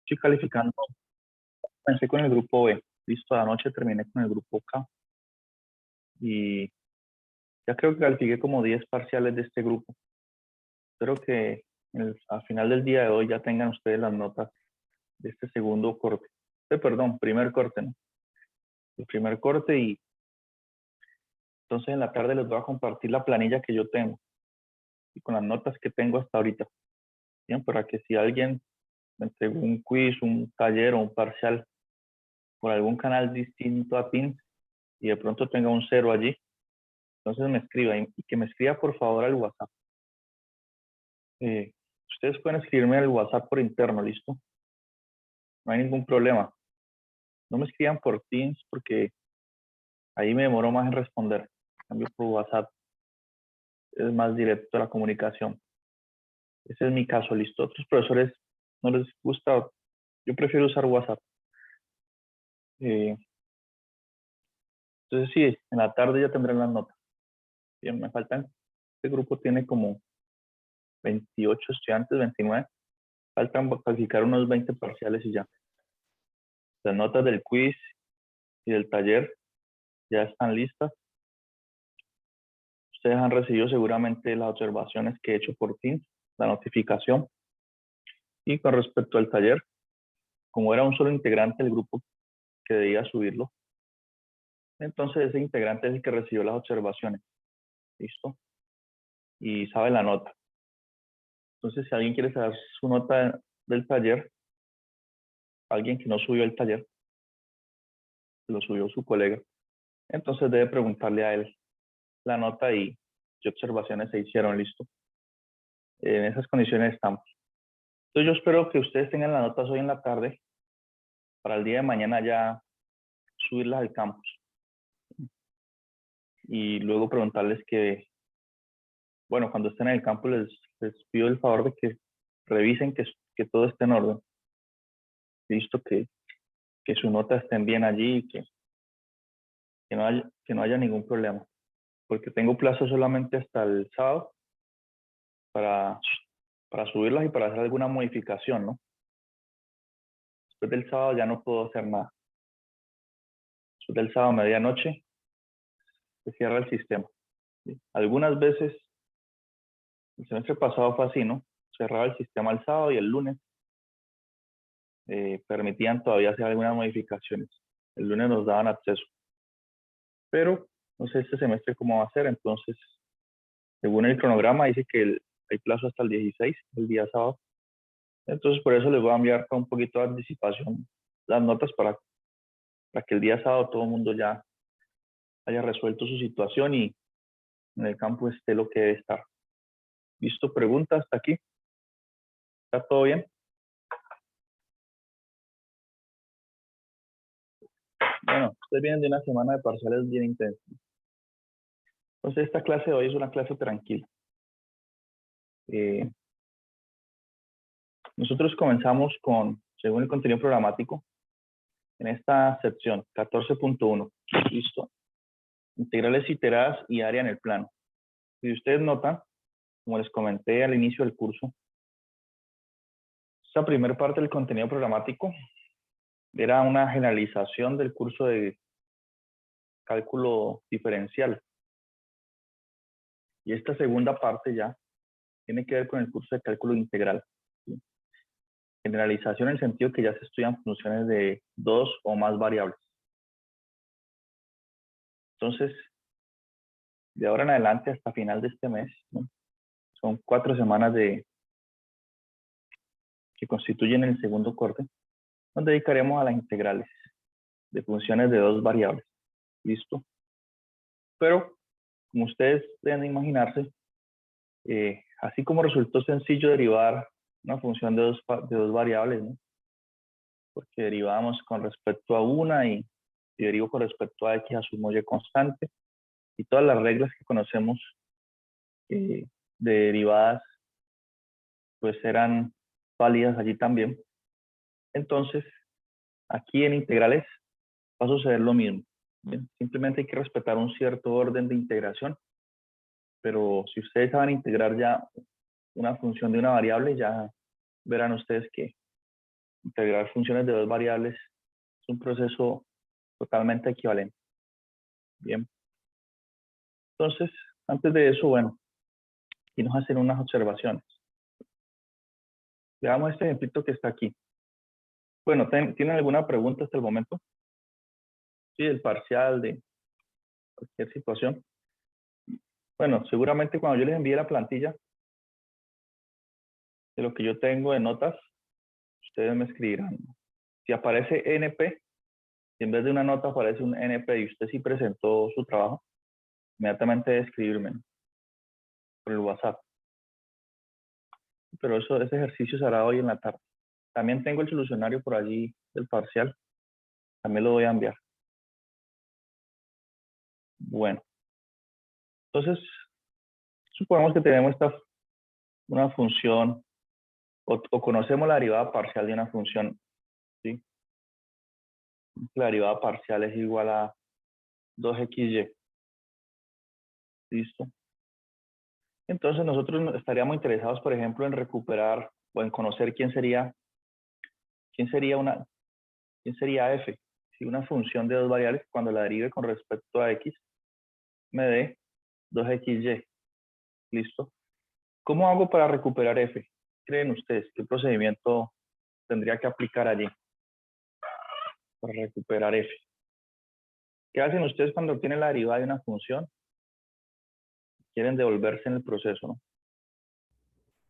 Estoy calificando, comencé con el grupo B. Listo, anoche terminé con el grupo K. Y ya creo que califiqué como 10 parciales de este grupo. Espero que al final del día de hoy ya tengan ustedes las notas de este segundo corte. Perdón, primer corte, ¿no? El primer corte, y entonces en la tarde les voy a compartir la planilla que yo tengo y con las notas que tengo hasta ahorita. Bien, para que si alguien me entregó un quiz, un taller o un parcial por algún canal distinto a Teams y de pronto tenga un 0 allí, entonces me escriba, y que me escriba por favor al WhatsApp. Ustedes pueden escribirme al WhatsApp por interno, ¿listo? No hay ningún problema. No me escriban por Teams porque ahí me demoro más en responder. En cambio, por WhatsApp es más directo la comunicación. Ese es mi caso, ¿listo? Otros profesores no les gusta. Yo prefiero usar WhatsApp. Entonces, sí, en la tarde ya tendrán las notas. Bien, me faltan. Este grupo tiene como 28 estudiantes, 29. Faltan calificar unos 20 parciales y ya. Las notas del quiz y del taller ya están listas. Ustedes han recibido seguramente las observaciones que he hecho por Teams, la notificación. Y con respecto al taller, como era un solo integrante del grupo que debía subirlo, entonces ese integrante es el que recibió las observaciones. ¿Listo? Y sabe la nota. Entonces, si alguien quiere saber su nota del taller, alguien que no subió el taller, lo subió su colega, entonces debe preguntarle a él la nota y qué observaciones se hicieron. ¿Listo? En esas condiciones estamos. Entonces, yo espero que ustedes tengan las notas hoy en la tarde para el día de mañana ya subirlas al campus. Y luego preguntarles que, bueno, cuando estén en el campus les pido el favor de que revisen que todo esté en orden. Listo, que su nota estén bien allí y que no haya ningún problema. Porque tengo plazo solamente hasta el sábado para subirlas y para hacer alguna modificación, ¿no? Después del sábado ya no puedo hacer nada. Después del sábado a medianoche se cierra el sistema. ¿Sí? Algunas veces, el semestre pasado fue así, ¿no? Cerraba el sistema el sábado y el lunes permitían todavía hacer algunas modificaciones. El lunes nos daban acceso. Pero no sé este semestre cómo va a ser. Entonces, según el cronograma, dice que hay plazo hasta el 16, el día sábado. Entonces, por eso les voy a enviar con un poquito de anticipación las notas para que el día sábado todo el mundo ya haya resuelto su situación y en el campo esté lo que debe estar. ¿Listo? ¿Preguntas hasta aquí? ¿Está todo bien? Bueno, ustedes vienen de una semana de parciales bien intensa. Entonces, esta clase de hoy es una clase tranquila. Nosotros comenzamos según el contenido programático, en esta sección 14.1. ¿Listo? Integrales iteradas y área en el plano. Si ustedes notan, como les comenté al inicio del curso, esta primera parte del contenido programático era una generalización del curso de cálculo diferencial. Y esta segunda parte ya tiene que ver con el curso de cálculo integral. ¿Sí? Generalización en el sentido que ya se estudian funciones de dos o más variables. Entonces, de ahora en adelante hasta final de este mes, ¿no? Son 4 semanas que constituyen el segundo corte. Nos dedicaremos a las integrales de funciones de dos variables. ¿Listo? Pero, como ustedes deben imaginarse, así como resultó sencillo derivar una función de dos variables, ¿no? Porque derivamos con respecto a una y derivo con respecto a x, asumo y constante, y todas las reglas que conocemos de derivadas pues eran válidas allí también. Entonces, aquí en integrales va a suceder lo mismo. ¿Bien? Simplemente hay que respetar un cierto orden de integración, pero si ustedes saben integrar ya una función de una variable, ya verán ustedes que integrar funciones de dos variables es un proceso totalmente equivalente. Bien. Entonces, antes de eso, bueno, aquí nos hacen unas observaciones. Veamos este ejemplito que está aquí. Bueno, ¿tienen alguna pregunta hasta el momento? Sí, del parcial, de cualquier situación. Bueno, seguramente cuando yo les envíe la plantilla de lo que yo tengo de notas, ustedes me escribirán. Si aparece NP, si en vez de una nota aparece un NP y usted sí presentó su trabajo, inmediatamente debe escribirme, ¿no?, por el WhatsApp. Pero ese ejercicio se hará hoy en la tarde. También tengo el solucionario por allí del parcial. También lo voy a enviar. Bueno. Entonces, supongamos que tenemos una función o conocemos la derivada parcial de una función, ¿sí? La derivada parcial es igual a 2xy. ¿Listo? Entonces nosotros estaríamos interesados, por ejemplo, en recuperar o en conocer quién sería f, si una función de dos variables cuando la derive con respecto a x me dé 2xy. ¿Listo? ¿Cómo hago para recuperar f? ¿Creen ustedes? ¿Qué procedimiento tendría que aplicar allí para recuperar f? ¿Qué hacen ustedes cuando tienen la derivada de una función? Quieren devolverse en el proceso, ¿no?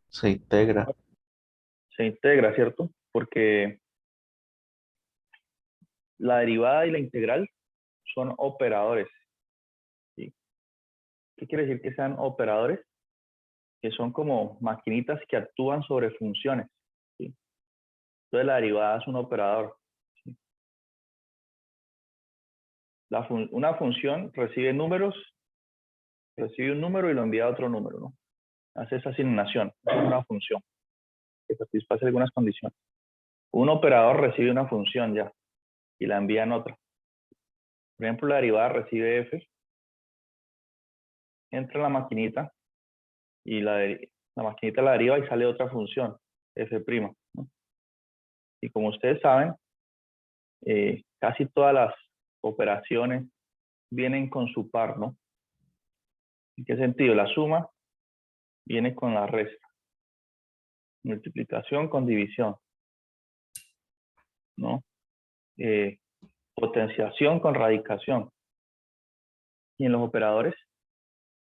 Se integra. Se integra, ¿cierto? Porque la derivada y la integral son operadores, ¿sí? ¿Qué quiere decir que sean operadores? Que son como maquinitas que actúan sobre funciones, ¿sí? Entonces la derivada es un operador, ¿sí? Una función recibe números, recibe un número y lo envía a otro número, ¿no? Hace esa asignación, es una función que satisface algunas condiciones. Un operador recibe una función ya y la envía en otra. Por ejemplo, la derivada recibe f, entra en la maquinita y la maquinita la deriva y sale otra función, f', ¿no? Y como ustedes saben, casi todas las operaciones vienen con su par, ¿no? ¿En qué sentido? La suma viene con la resta, multiplicación con división, ¿no? Potenciación con radicación. Y en los operadores,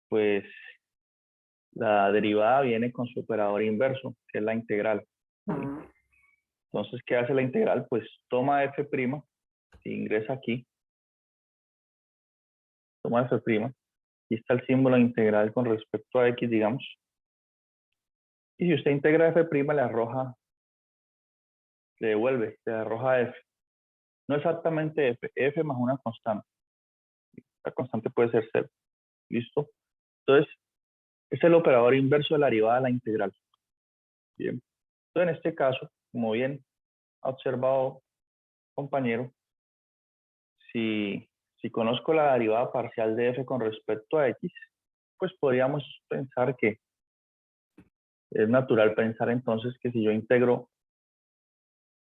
pues la derivada viene con su operador inverso, que es la integral, ¿sí? Entonces, ¿qué hace la integral? Pues toma f', ingresa aquí, toma f', y está el símbolo integral con respecto a x, digamos. Y si usted integra f', le arroja, le devuelve, le arroja f. No exactamente f más una constante. La constante puede ser 0. ¿Listo? Entonces, es el operador inverso de la derivada de la integral. Bien. Entonces, en este caso, como bien ha observado, compañero, si conozco la derivada parcial de f con respecto a x, pues podríamos pensar que es natural pensar entonces que si yo integro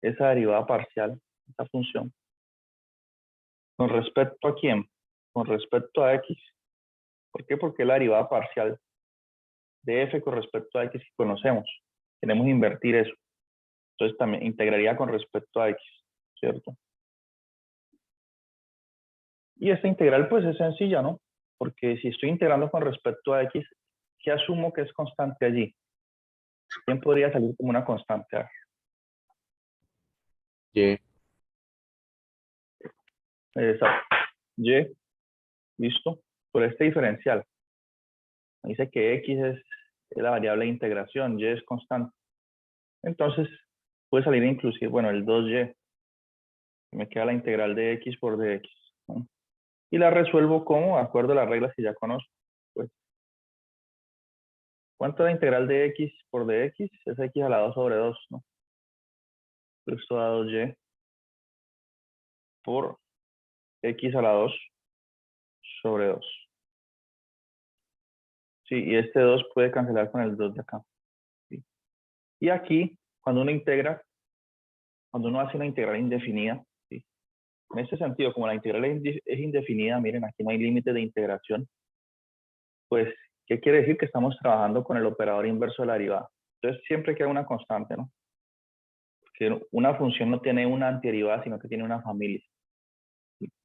esa derivada parcial, esa función, ¿con respecto a quién? Con respecto a x. ¿Por qué? Porque la derivada parcial de f con respecto a x que conocemos. Queremos invertir eso. Entonces también integraría con respecto a x, ¿cierto? Y esta integral pues es sencilla, ¿no? Porque si estoy integrando con respecto a x, ¿qué asumo que es constante allí? ¿Quién podría salir como una constante? Y. Exacto. Y, listo. Por este diferencial. Dice que x es la variable de integración, y es constante. Entonces, puede salir inclusive, bueno, el 2y. Me queda la integral de x por dx, ¿no? Y la resuelvo como, de acuerdo a las reglas que ya conozco. Pues, ¿cuánto es la integral de x por dx? Es x a la 2 sobre 2, ¿no? Esto da 2y por x a la 2 sobre 2. Sí, y este 2 puede cancelar con el 2 de acá. ¿Sí? Y aquí, cuando uno integra, cuando uno hace una integral indefinida, ¿sí? En ese sentido, como la integral es indefinida, miren, aquí no hay límite de integración, pues, ¿qué quiere decir? Que estamos trabajando con el operador inverso de la derivada. Entonces, siempre queda una constante, ¿no? Que una función no tiene una antiderivada, sino que tiene una familia.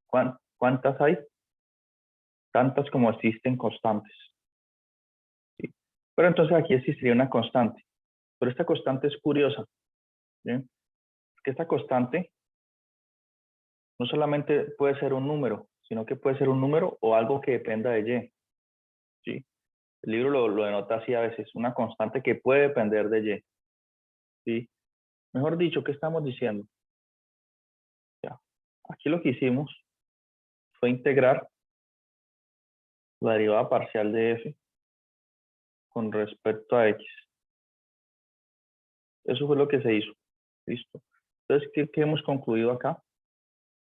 ¿Cuántas hay? Tantas como existen constantes. ¿Sí? Pero entonces aquí existiría una constante. Pero esta constante es curiosa. ¿Sí? Que esta constante no solamente puede ser un número, sino que puede ser un número o algo que dependa de y. ¿Sí? El libro lo denota así a veces, una constante que puede depender de y. ¿Sí? Mejor dicho, ¿qué estamos diciendo? Ya. Aquí lo que hicimos fue integrar la derivada parcial de f con respecto a x. Eso fue lo que se hizo. Listo. Entonces, ¿qué hemos concluido acá?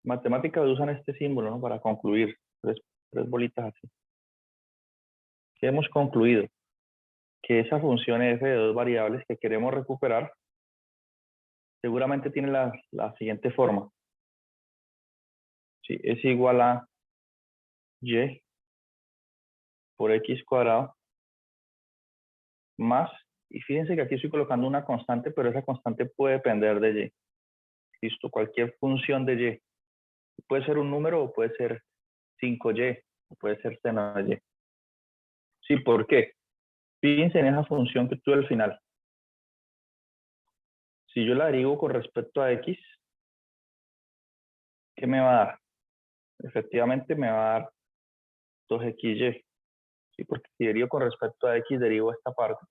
Matemáticas usan este símbolo, ¿no? Para concluir. Tres bolitas así. ¿Qué hemos concluido? Que esa función f de dos variables que queremos recuperar seguramente tiene la siguiente forma. ¿Sí? Es igual a y por x cuadrado más, y fíjense que aquí estoy colocando una constante, pero esa constante puede depender de y. Listo, cualquier función de y. Puede ser un número o puede ser 5y, o puede ser seno de y. Sí, ¿por qué? Fíjense en esa función que tuve al final. Si yo la derivo con respecto a x, ¿qué me va a dar? Efectivamente me va a dar 2xy. ¿Sí? Porque si derivo con respecto a x, derivo esta parte.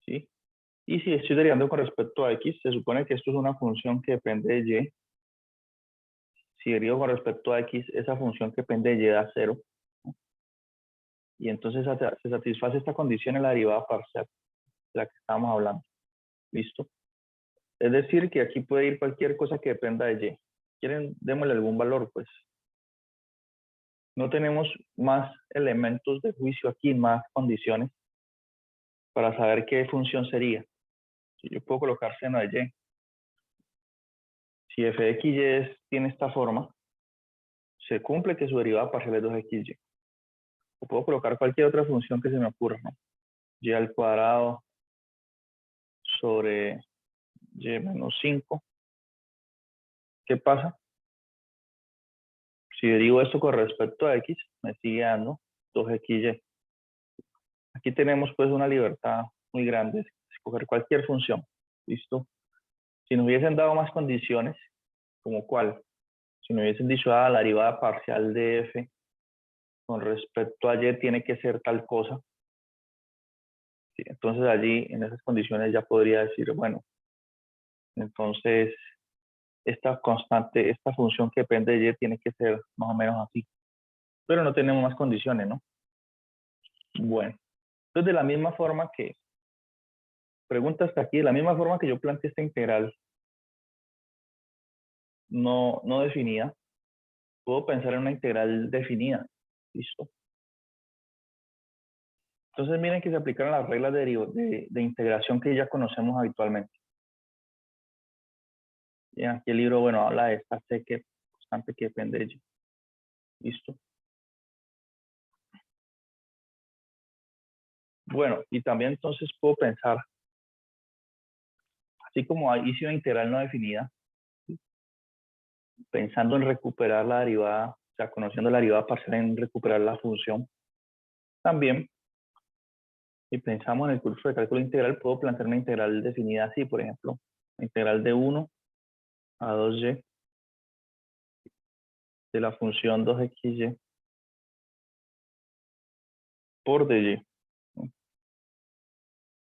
¿Sí? Y si estoy derivando con respecto a x, se supone que esto es una función que depende de y. Si derivo con respecto a x, esa función que depende de y da 0. ¿No? Y entonces se satisface esta condición en la derivada parcial de la que estábamos hablando. ¿Listo? Es decir, que aquí puede ir cualquier cosa que dependa de y. ¿Quieren? Démosle algún valor, pues. No tenemos más elementos de juicio aquí, más condiciones para saber qué función sería. Si yo puedo colocar seno de y. Si f de xy tiene esta forma, se cumple que su derivada parcial es 2xy. O puedo colocar cualquier otra función que se me ocurra, ¿no? Y al cuadrado sobre y menos 5. ¿Qué pasa? Si derivo esto con respecto a x, me sigue dando 2xy. Aquí tenemos pues una libertad muy grande de escoger cualquier función. ¿Listo? Si nos hubiesen dado más condiciones, ¿como cuál? Si me hubiesen dicho, la derivada parcial de f con respecto a y tiene que ser tal cosa. ¿Sí? Entonces allí, en esas condiciones, ya podría decir, bueno, entonces esta constante, esta función que depende de y tiene que ser más o menos así. Pero no tenemos más condiciones, ¿no? Bueno, entonces de la misma forma que, pregunta hasta aquí, de la misma forma que yo planteé esta integral no definida, puedo pensar en una integral definida. ¿Listo? Entonces miren que se aplicaron las reglas de integración que ya conocemos habitualmente. Y aquí el libro, bueno, habla de esta C que constante que depende de y. ¿Listo? Bueno, y también entonces puedo pensar, así como hice una integral no definida, pensando en recuperar la derivada, o sea, conociendo la derivada parcial en recuperar la función, también, si pensamos en el curso de cálculo integral, puedo plantear una integral definida así, por ejemplo, la integral de 1 a 2y de la función 2xy por dy.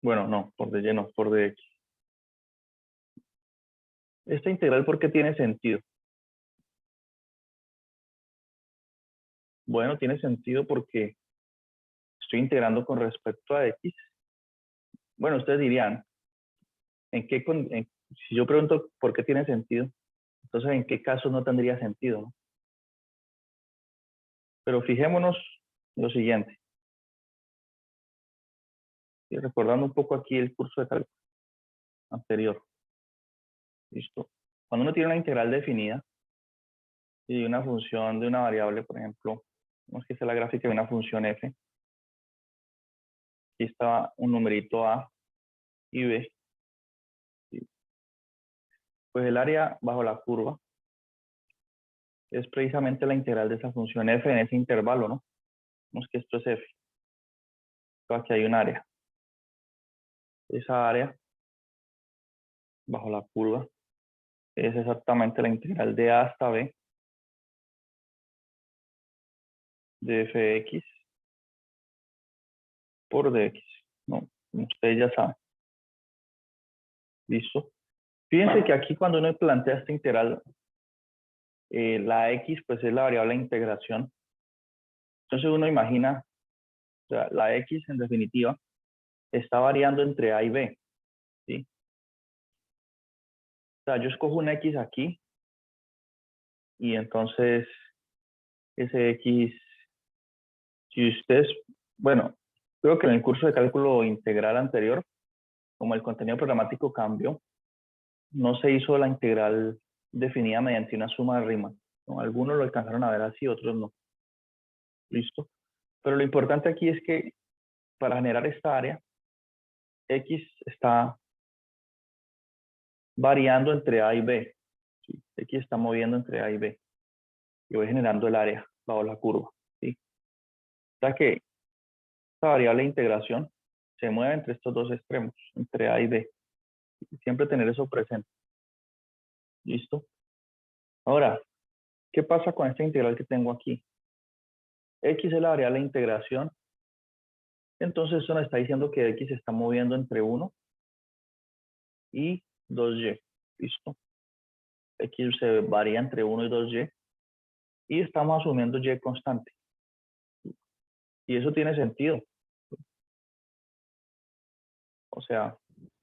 Bueno, no, por dy no, por dx. Esta integral, ¿por qué tiene sentido? Bueno, tiene sentido porque estoy integrando con respecto a x. Bueno, ustedes dirían, si yo pregunto por qué tiene sentido, entonces ¿en qué caso no tendría sentido? ¿No? Pero fijémonos en lo siguiente. Y recordando un poco aquí el curso de cálculo anterior. ¿Listo? Cuando uno tiene una integral definida y una función de una variable, por ejemplo, vamos que esta es la gráfica de una función f. Aquí está un numerito a y b. ¿Sí? Pues el área bajo la curva es precisamente la integral de esa función f en ese intervalo, ¿no? Vemos que esto es f. Entonces aquí hay un área. Esa área bajo la curva es exactamente la integral de a hasta b de f de x por dx, ¿no? Como ustedes ya saben. ¿Listo? Fíjense que aquí cuando uno plantea esta integral, la x pues es la variable de integración. Entonces uno imagina, o sea, la x en definitiva está variando entre a y b, ¿sí? O sea, yo escojo un x aquí y entonces ese x, si ustedes, bueno, creo que en el curso de cálculo integral anterior, como el contenido programático cambió, no se hizo la integral definida mediante una suma de rimas, ¿no? Algunos lo alcanzaron a ver así, otros no. ¿Listo? Pero lo importante aquí es que para generar esta área, x está variando entre a y b. ¿Sí? X está moviendo entre a y b. Y voy generando el área bajo la curva. ¿Sí? O sea que esta variable de integración se mueve entre estos dos extremos, entre a y b. Siempre tener eso presente. ¿Listo? Ahora, ¿qué pasa con esta integral que tengo aquí? X es la variable de integración. Entonces eso nos está diciendo que X se está moviendo entre 1 y 2y. ¿Listo? X se varía entre 1 y 2y. Y estamos asumiendo y constante. Y eso tiene sentido. O sea,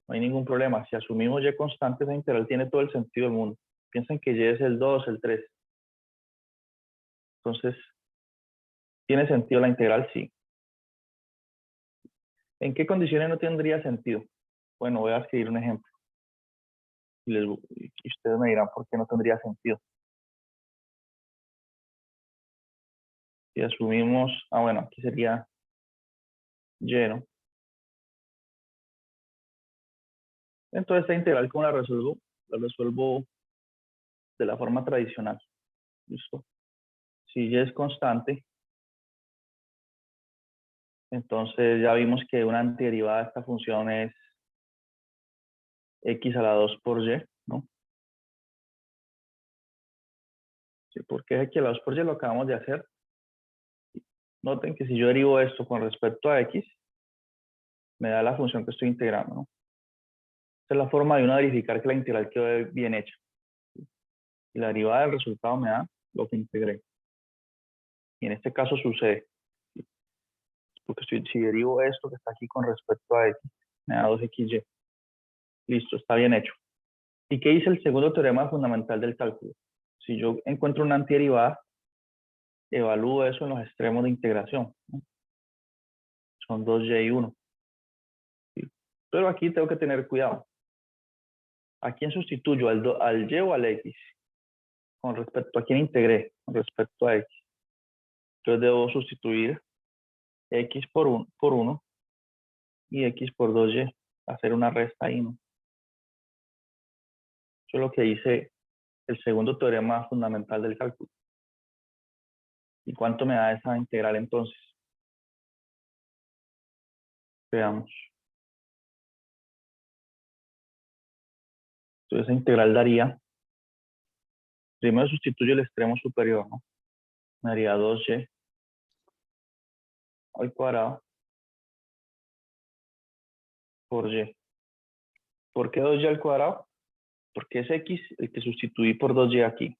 no hay ningún problema. Si asumimos y constante, esa integral tiene todo el sentido del mundo. Piensen que y es el 2, el 3. Entonces, ¿tiene sentido la integral? Sí. ¿En qué condiciones no tendría sentido? Bueno, voy a escribir un ejemplo. Y ustedes me dirán por qué no tendría sentido. Si asumimos, bueno, aquí sería y, ¿no? Entonces, esta integral, ¿cómo la resuelvo? La resuelvo de la forma tradicional. ¿Listo? Si y es constante, entonces ya vimos que una antiderivada de esta función es x a la 2 por y, ¿no? Sí, porque x a la 2 por y lo acabamos de hacer. Noten que si yo derivo esto con respecto a x, me da la función que estoy integrando, ¿no? Esta es la forma de uno verificar que la integral quedó bien hecha. Y la derivada del resultado me da lo que integré. Y en este caso sucede. Porque si derivo esto que está aquí con respecto a x, me da 2xy. Listo, está bien hecho. ¿Y qué dice el segundo teorema fundamental del cálculo? Si yo encuentro una antiderivada, evalúo eso en los extremos de integración, ¿no? Son 2y y 1. ¿Sí? Pero aquí tengo que tener cuidado. ¿A quién sustituyo? ¿Al y o al x? Con respecto a quién integré, con respecto a x. Entonces debo sustituir x por 1 y x por 2y. Hacer una resta ahí, ¿no? Eso es lo que dice el segundo teorema fundamental del cálculo. ¿Y cuánto me da esa integral entonces? Veamos. Entonces esa integral daría, primero sustituyo el extremo superior, ¿no? Me daría 2y al cuadrado por y. ¿Por qué 2y al cuadrado? Porque es x el que sustituí por 2y aquí.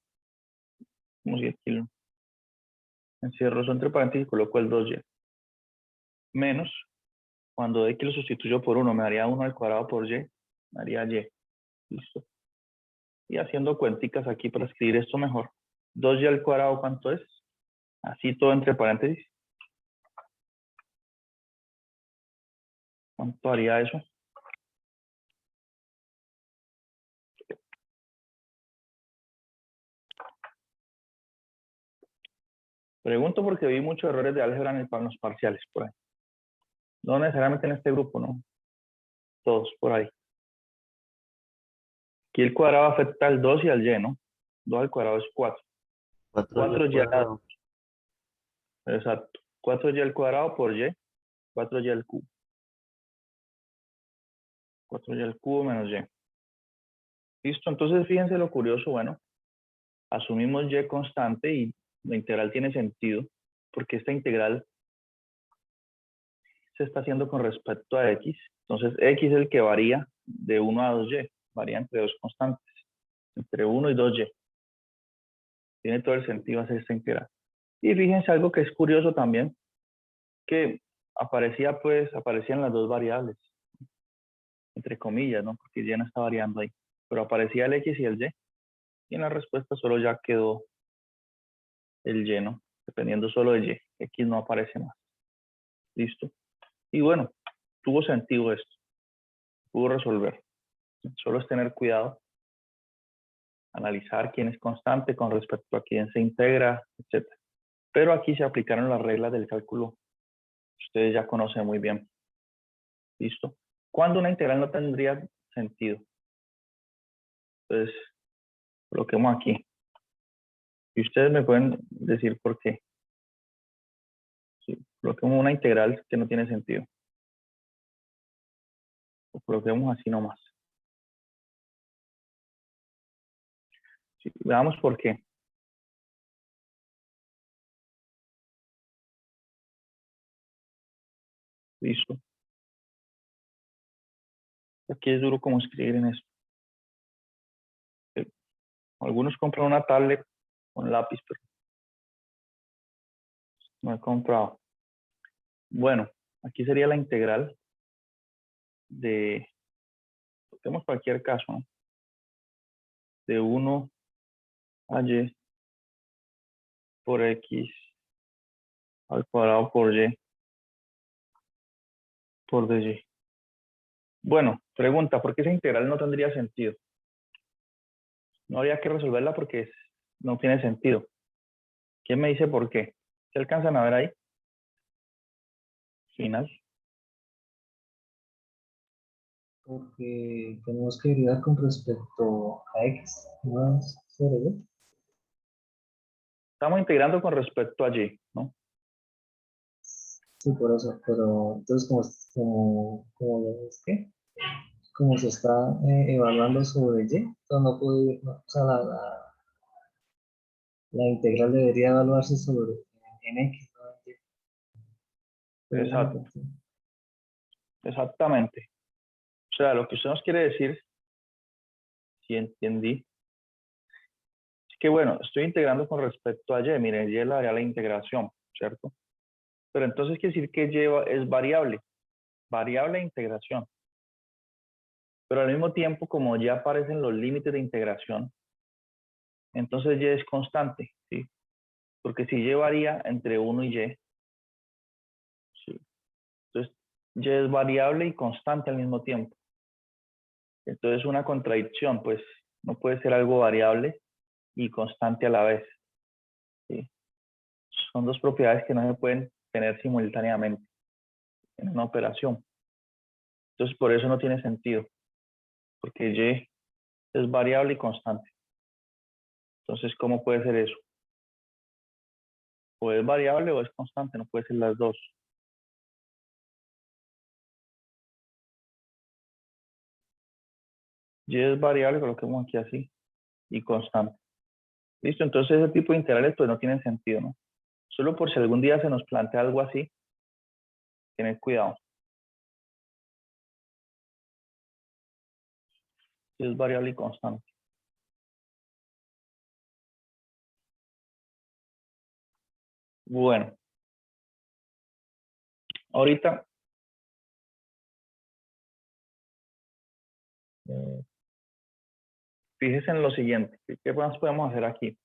Como si aquí lo encierro eso entre paréntesis y coloco el 2y. Menos, cuando x lo sustituyo por 1, me daría 1 al cuadrado por y, me daría y. Listo. Y haciendo cuenticas aquí para escribir esto mejor. 2y al cuadrado, ¿cuánto es? Así todo entre paréntesis. ¿Cuánto haría eso? Pregunto porque vi muchos errores de álgebra en los parciales por ahí. No necesariamente en este grupo, ¿no? Todos por ahí. Aquí el cuadrado afecta al 2 y al y, ¿no? 2 al cuadrado es 4. 4y 4y, al cuadrado. exacto. 4y al cuadrado por y, 4y al cubo. 4y al cubo menos y. Listo, entonces fíjense lo curioso, bueno, asumimos y constante y la integral tiene sentido porque esta integral se está haciendo con respecto a x. Entonces x es el que varía de 1 a 2y, varía entre dos constantes, entre 1 y 2y. Tiene todo el sentido hacer esta integral. Y fíjense algo que es curioso también, que aparecían las dos variables, entre comillas, ¿no? Porque y no está variando ahí. Pero aparecía el x y el y, y en la respuesta solo ya quedó el y, ¿no? Dependiendo solo de y, x no aparece más. Listo. Y bueno, tuvo sentido esto, pudo resolver. Solo es tener cuidado, analizar quién es constante con respecto a quién se integra, etc. Pero aquí se aplicaron las reglas del cálculo que ustedes ya conocen muy bien. ¿Listo? ¿Cuándo una integral no tendría sentido? Entonces, coloquemos aquí. Y ustedes me pueden decir por qué. Sí, coloquemos una integral que no tiene sentido. O coloquemos así nomás. Sí, veamos por qué. Listo. Aquí es duro como escribir en esto. Algunos compran una tablet con lápiz, pero no he comprado. Bueno, aquí sería la integral de, tenemos cualquier caso, ¿no? De 1 a y por x al cuadrado por y por dy. Bueno, pregunta, ¿por qué esa integral no tendría sentido? No habría que resolverla porque no tiene sentido. ¿Quién me dice por qué? ¿Se alcanzan a ver ahí? Final. Porque tenemos que derivar con respecto a x más sobre y. Estamos integrando con respecto a y, ¿no? Sí, por eso, pero entonces es que, como se está evaluando sobre y, entonces no puede, no, o sea, la integral debería evaluarse sobre en x, ¿no? Exacto, exactamente. O sea, lo que usted nos quiere decir, si entendí, es que bueno, estoy integrando con respecto a y. Miren, y es la variable de integración, ¿cierto? Pero entonces quiere decir que y es variable, variable de integración. Pero al mismo tiempo, como ya aparecen los límites de integración, entonces y es constante, ¿sí? Porque si y varía entre 1 y y, ¿sí? Entonces y es variable y constante al mismo tiempo. Entonces una contradicción, pues no puede ser algo variable y constante a la vez, ¿sí? Son dos propiedades que no se pueden tener simultáneamente en una operación. Entonces por eso no tiene sentido, porque y es variable y constante. Entonces, ¿cómo puede ser eso? O es variable o es constante, no puede ser las dos. Y es variable, coloquemos aquí así, y constante. Listo, entonces ese tipo de integrales pues no tienen sentido, ¿no? Solo por si algún día se nos plantea algo así, tener cuidado. Si es variable y constante. Bueno, ahorita fíjese en lo siguiente. ¿Qué más podemos hacer aquí?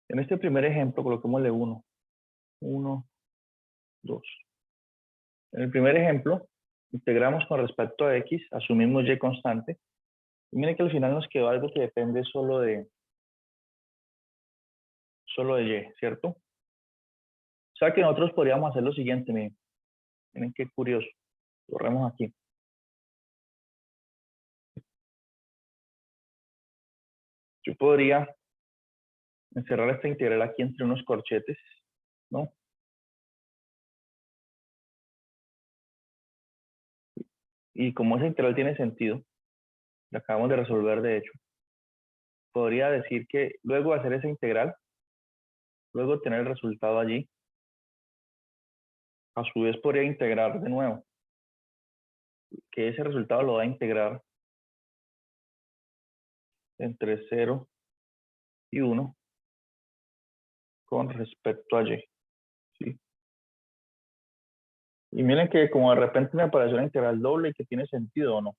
En este primer ejemplo, coloquémosle 1. 1, 2. En el primer ejemplo, Integramos con respecto a x, asumimos y constante. Y miren que al final nos quedó algo que depende solo de y, ¿cierto? O sea que nosotros podríamos hacer lo siguiente, miren qué curioso. Corremos aquí. Yo podría encerrar esta integral aquí entre unos corchetes, ¿no? Y como esa integral tiene sentido, la acabamos de resolver de hecho, podría decir que luego de hacer esa integral, luego de tener el resultado allí, a su vez podría integrar de nuevo, que ese resultado lo va a integrar entre 0 y 1 con respecto a y, ¿sí? Y miren que como de repente me apareció una integral doble y que tiene sentido o no.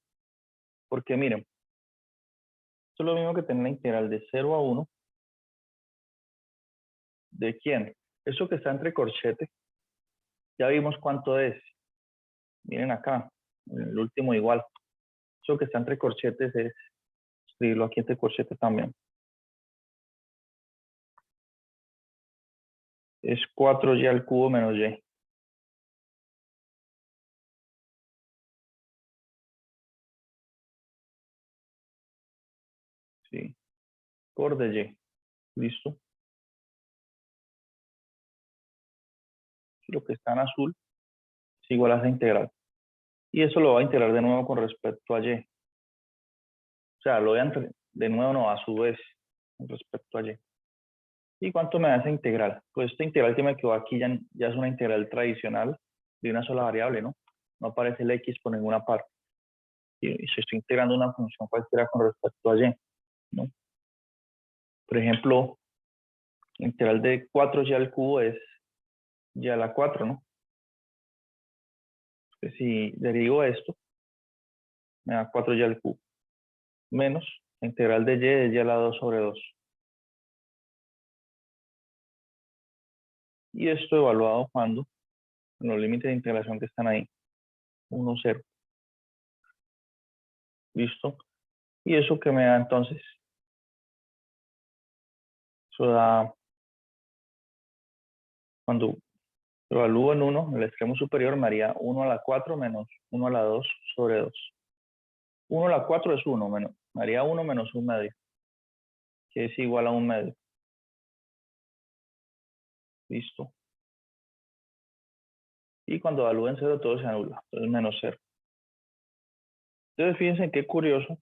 Porque miren, esto es lo mismo que tener la integral de 0 a 1. ¿De quién? Eso que está entre corchetes, ya vimos cuánto es. Miren acá, en el último igual. Eso que está entre corchetes es, escribirlo aquí entre corchetes también. Es 4y al cubo menos y. ¿Sí? Por de y. ¿Listo? Lo que está en azul es igual a esa integral. Y eso lo va a integrar de nuevo con respecto a y. O sea, lo voy a de nuevo no, a su vez, con respecto a y. ¿Y cuánto me da esa integral? Pues esta integral que me quedó aquí ya es una integral tradicional de una sola variable, ¿no? No aparece el x por ninguna parte. Y si estoy integrando una función cualquiera con respecto a y, ¿no? Por ejemplo, integral de 4y al cubo es y a la 4, ¿no? Que si derivo esto, me da 4y al cubo. Menos la integral de y es y a la 2 sobre 2. Y esto evaluado cuando en los límites de integración que están ahí. 1, 0. ¿Listo? Y eso que me da entonces, eso da, cuando evalúo en 1, en el extremo superior me haría 1 a la 4 menos 1 a la 2 sobre 2. 1 a la 4 es 1, menos, me haría 1 menos 1 medio, que es igual a 1 medio. ¿Listo? Y cuando evalúo en 0 todo se anula, entonces menos 0. Entonces fíjense qué curioso.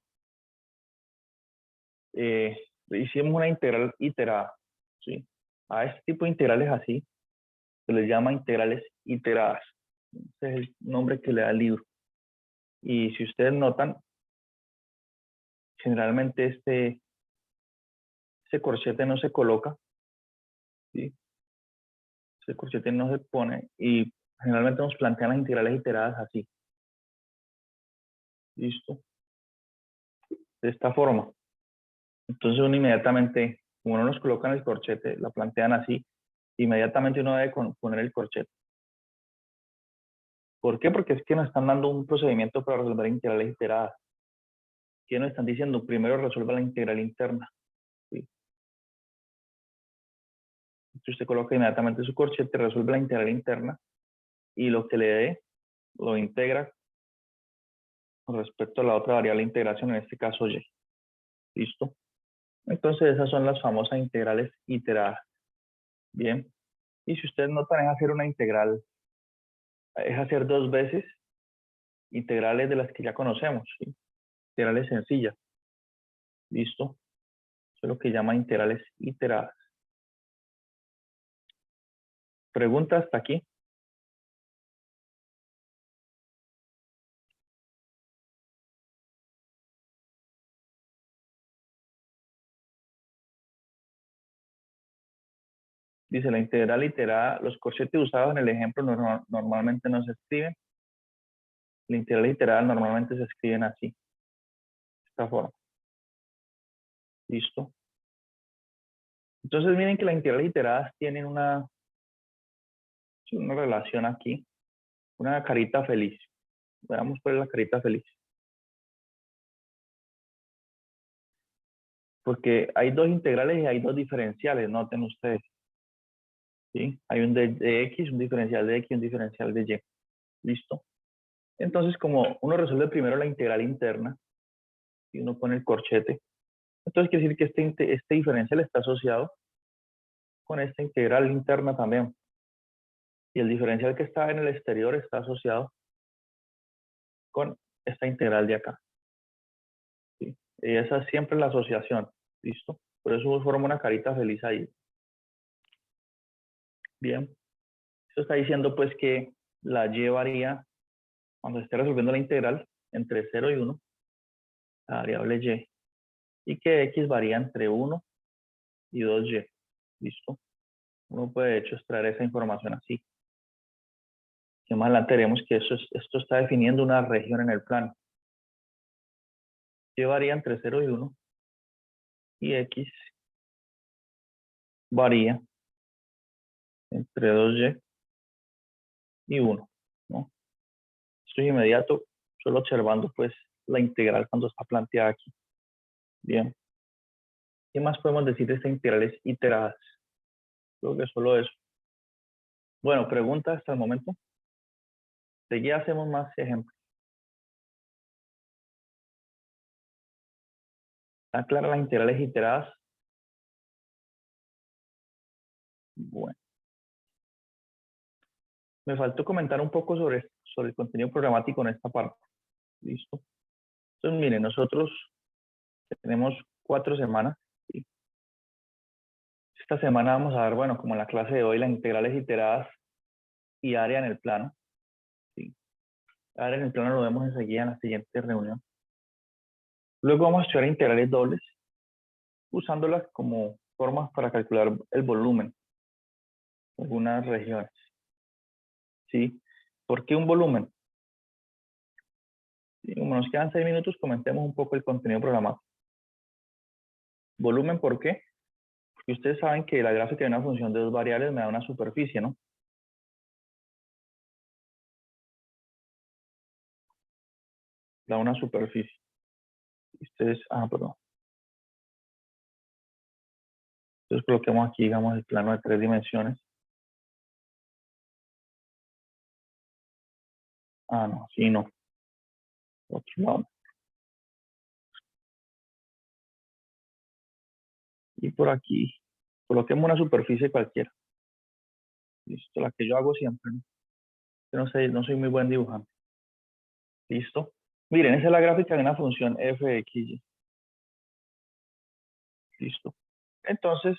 Hicimos una integral iterada, ¿sí? A este tipo de integrales así se les llama integrales iteradas. Ese es el nombre que le da el libro. Y si ustedes notan, generalmente este corchete no se coloca, ¿sí? Ese corchete no se pone y generalmente nos plantean las integrales iteradas así. ¿Listo? De esta forma. Entonces uno inmediatamente, como no nos colocan el corchete, la plantean así, inmediatamente uno debe poner el corchete. ¿Por qué? Porque es que nos están dando un procedimiento para resolver integrales iteradas. ¿Qué nos están diciendo? Primero resuelva la integral interna. ¿Sí? Entonces usted coloca inmediatamente su corchete, resuelve la integral interna y lo que le dé lo integra con respecto a la otra variable de integración, en este caso y. ¿Listo? Entonces esas son las famosas integrales iteradas. Bien. Y si ustedes notan, es hacer una integral, es hacer dos veces integrales de las que ya conocemos. ¿Sí? Integrales sencillas. ¿Listo? Eso es lo que llama integrales iteradas. ¿Pregunta hasta aquí? Dice la integral iterada, los corchetes usados en el ejemplo normalmente no se escriben. La integral iterada normalmente se escriben así, de esta forma. ¿Listo? Entonces miren que las integrales iteradas tienen una relación aquí, una carita feliz. Veamos cuál es la carita feliz. Porque hay dos integrales y hay dos diferenciales, noten ustedes. ¿Sí? Hay un de X, un diferencial de X y un diferencial de Y. ¿Listo? Entonces, como uno resuelve primero la integral interna, y uno pone el corchete, entonces quiere decir que este diferencial está asociado con esta integral interna también. Y el diferencial que está en el exterior está asociado con esta integral de acá. ¿Sí? Y esa es siempre la asociación. ¿Listo? Por eso forma una carita feliz ahí. Bien. Esto está diciendo pues que la Y varía cuando esté resolviendo la integral entre 0 y 1, la variable Y. Y que X varía entre 1 y 2Y. ¿Listo? Uno puede de hecho extraer esa información así. Que más adelante veremos que esto está definiendo una región en el plano. Y varía entre 0 y 1. Y X varía entre 2Y y 1. ¿No? Esto es inmediato, solo observando pues la integral cuando está planteada aquí. Bien. ¿Qué más podemos decir de estas integrales iteradas? Creo que solo eso. Bueno, pregunta hasta el momento. Seguida hacemos más ejemplos. ¿Están claras las integrales iteradas? Bueno. Me faltó comentar un poco sobre el contenido programático en esta parte. ¿Listo? Entonces, miren, nosotros tenemos 4 semanas. ¿Sí? Esta semana vamos a ver, bueno, como en la clase de hoy, las integrales iteradas y área en el plano. ¿Sí? Área en el plano lo vemos enseguida en la siguiente reunión. Luego vamos a estudiar integrales dobles, usándolas como formas para calcular el volumen de algunas regiones. ¿Sí? ¿Por qué un volumen? Y como nos quedan 6 minutos, comentemos un poco el contenido programático. ¿Volumen por qué? Porque ustedes saben que la gráfica de una función de 2 variables me da una superficie, ¿no? Da una superficie. Ustedes, perdón. Entonces coloquemos aquí, digamos, el plano de 3 dimensiones. No, sí, no. Otro lado. Y por aquí, coloquemos una superficie cualquiera. Listo, la que yo hago siempre, ¿no? Yo no sé, no soy muy buen dibujante. Listo. Miren, esa es la gráfica de una función f de x. Listo. Entonces,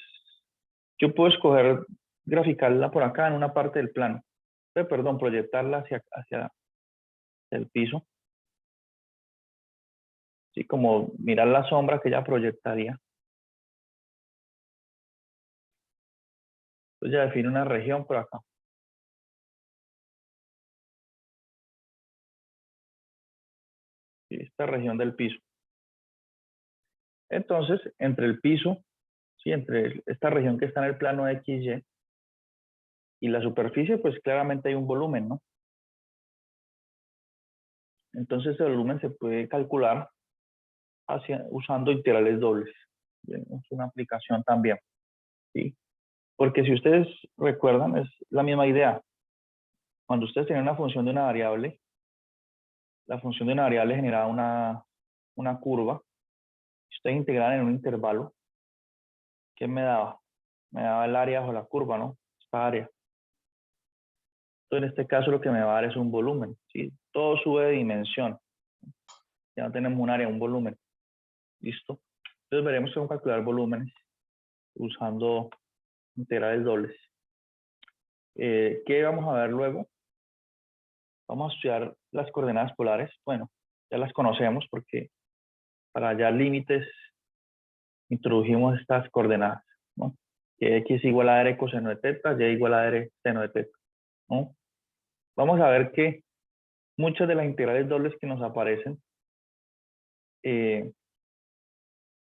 yo puedo escoger graficarla por acá en una parte del plano. Perdón, proyectarla hacia el piso. Así como mirar la sombra que ella proyectaría. Entonces ya define una región por acá. Y esta región del piso. Entonces, entre el piso, ¿sí? Entre esta región que está en el plano XY y la superficie, pues claramente hay un volumen, ¿no? Entonces el volumen se puede calcular usando integrales dobles. Bien, es una aplicación también, ¿sí? Porque si ustedes recuerdan, es la misma idea. Cuando ustedes tienen una función de una variable, la función de una variable genera una curva. Si ustedes integraban en un intervalo, ¿qué me daba? Me daba el área bajo la curva, ¿no? Esta área. Entonces, en este caso lo que me va a dar es un volumen, ¿sí? Todo sube de dimensión. Ya no tenemos un área, un volumen. ¿Listo? Entonces veremos cómo calcular volúmenes usando integrales dobles. ¿Qué vamos a ver luego? Vamos a estudiar las coordenadas polares. Bueno, ya las conocemos porque para hallar límites introdujimos estas coordenadas, ¿no? Que x igual a r coseno de teta, y igual a r seno de teta, ¿no? Vamos a ver que muchas de las integrales dobles que nos aparecen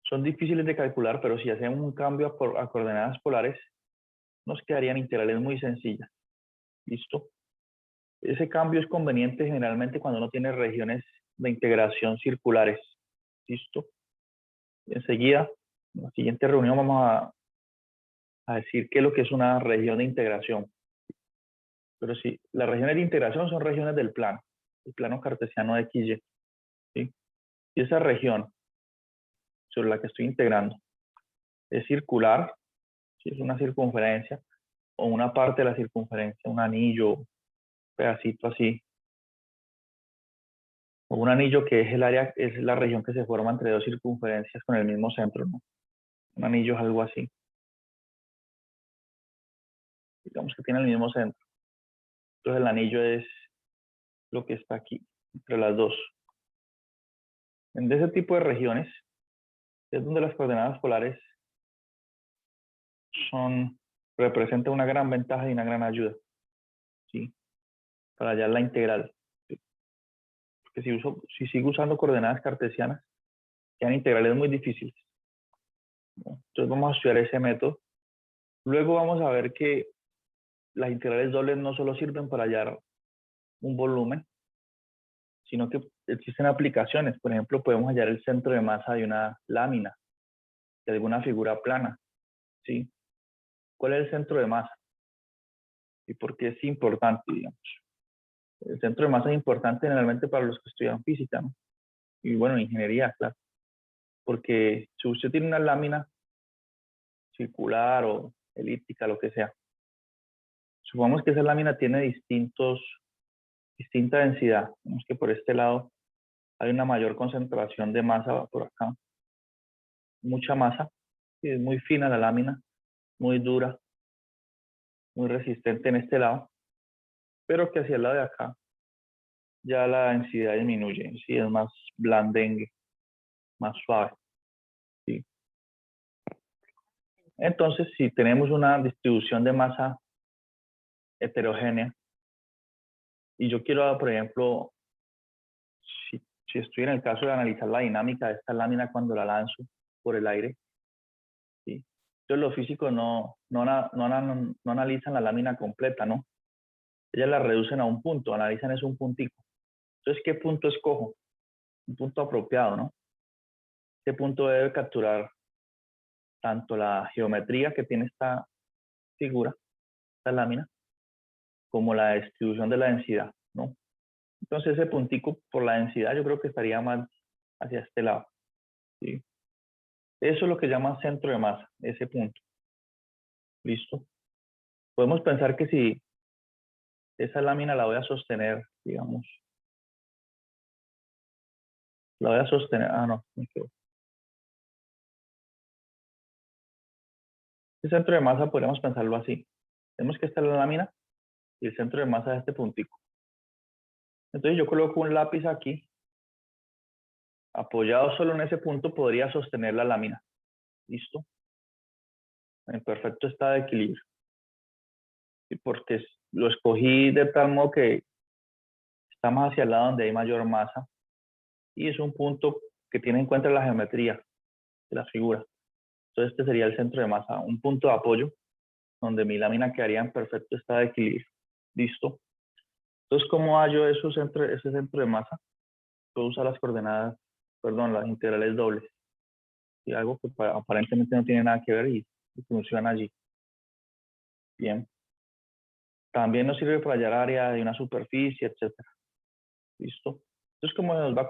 son difíciles de calcular, pero si hacemos un cambio a coordenadas polares, nos quedarían integrales muy sencillas. ¿Listo? Ese cambio es conveniente generalmente cuando uno tiene regiones de integración circulares. ¿Listo? Enseguida, en la siguiente reunión vamos a decir qué es lo que es una región de integración. Pero sí, las regiones de integración son regiones del plano, el plano cartesiano de XY. ¿Sí? Y esa región sobre la que estoy integrando es circular, si es una circunferencia, o una parte de la circunferencia, un anillo, pedacito así, o un anillo que es el área, es la región que se forma entre dos circunferencias con el mismo centro, ¿no? Un anillo es algo así. Digamos que tiene el mismo centro. Entonces el anillo es lo que está aquí, entre las dos. En ese tipo de regiones es donde las coordenadas polares representan una gran ventaja y una gran ayuda, ¿sí? Para hallar la integral. ¿Sí? Porque si sigo usando coordenadas cartesianas, quedan integrales muy difíciles, ¿no? Entonces vamos a estudiar ese método. Luego vamos a ver que las integrales dobles no solo sirven para hallar un volumen, sino que existen aplicaciones. Por ejemplo, podemos hallar el centro de masa de una lámina, de alguna figura plana, ¿sí? ¿Cuál es el centro de masa? ¿Y por qué es importante, digamos? El centro de masa es importante generalmente para los que estudian física, ¿no? Y bueno, ingeniería, claro. Porque si usted tiene una lámina circular o elíptica, lo que sea, supongamos que esa lámina tiene distinta densidad. Vemos que por este lado hay una mayor concentración de masa por acá, mucha masa, y es muy fina la lámina, muy dura, muy resistente en este lado, pero que hacia el lado de acá ya la densidad disminuye, ¿sí? Es más blandengue, más suave, ¿sí? Entonces, si tenemos una distribución de masa heterogénea, y yo quiero, por ejemplo, si estoy en el caso de analizar la dinámica de esta lámina cuando la lanzo por el aire, ¿sí? Entonces los físicos no analizan la lámina completa, ¿no? Ellas la reducen a un punto, analizan es un puntico. Entonces, ¿qué punto escojo? Un punto apropiado, ¿no? Este punto debe capturar tanto la geometría que tiene esta figura, esta lámina, como la distribución de la densidad, ¿no? Entonces ese puntico por la densidad yo creo que estaría más hacia este lado, ¿sí? Eso es lo que llama centro de masa, ese punto. ¿Listo? Podemos pensar que si esa lámina la voy a sostener, digamos, la voy a sostener, no, me equivoco. El centro de masa podríamos pensarlo así. Tenemos que esta es la lámina y el centro de masa es este puntico. Entonces yo coloco un lápiz aquí, apoyado solo en ese punto podría sostener la lámina. ¿Listo? En perfecto estado de equilibrio. ¿Sí? Porque lo escogí de tal modo que está más hacia el lado donde hay mayor masa y es un punto que tiene en cuenta la geometría de la figura. Entonces este sería el centro de masa, un punto de apoyo donde mi lámina quedaría en perfecto estado de equilibrio. ¿Listo? Entonces, ¿cómo hallo ese centro de masa? Puedo usar las coordenadas, perdón, las integrales dobles. Y algo que aparentemente no tiene nada que ver y funciona allí. Bien. También nos sirve para hallar área de una superficie, etc. ¿Listo? Entonces, como nos va a